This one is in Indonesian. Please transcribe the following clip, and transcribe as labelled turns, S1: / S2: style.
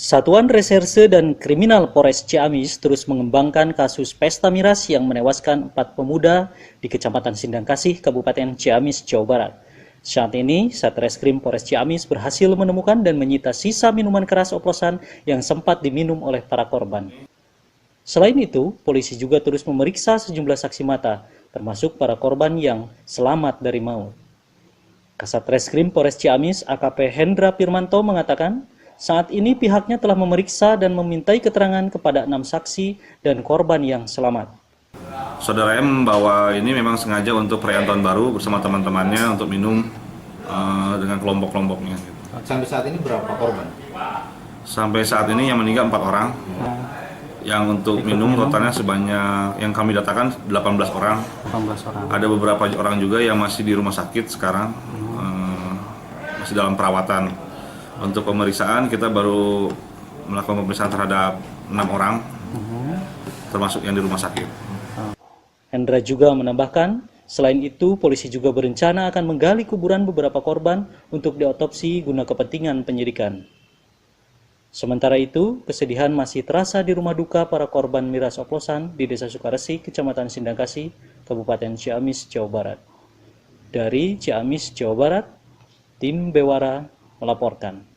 S1: Satuan Reserse dan Kriminal Polres Ciamis terus mengembangkan kasus pesta miras yang menewaskan 4 pemuda di Kecamatan Sindangkasih, Kabupaten Ciamis, Jawa Barat. Saat ini, Satreskrim Polres Ciamis berhasil menemukan dan menyita sisa minuman keras oplosan yang sempat diminum oleh para korban. Selain itu, polisi juga terus memeriksa sejumlah saksi mata, termasuk para korban yang selamat dari maut. Kasat Reskrim Polres Ciamis AKP Hendra Firmanto mengatakan, saat ini pihaknya telah memeriksa dan memintai keterangan kepada 6 saksi dan korban yang selamat.
S2: Saudara M membawa ini memang sengaja untuk perayaan tahun baru bersama teman-temannya untuk minum dengan kelompok-kelompoknya.
S3: Sampai saat ini berapa korban?
S2: Sampai saat ini yang meninggal 4 orang. Yang untuk minum totalnya sebanyak yang kami datakan 18 orang.
S1: 18 orang.
S2: Ada beberapa orang juga yang masih di rumah sakit sekarang, masih dalam perawatan. Untuk pemeriksaan kita baru melakukan pemeriksaan terhadap 6 orang, termasuk yang di rumah sakit.
S1: Hendra juga menambahkan, selain itu polisi juga berencana akan menggali kuburan beberapa korban untuk diotopsi guna kepentingan penyidikan. Sementara itu, kesedihan masih terasa di rumah duka para korban miras oplosan di Desa Sukaresi, Kecamatan Sindangkasih, Kabupaten Ciamis, Jawa Barat. Dari Ciamis, Jawa Barat, tim Bewara melaporkan.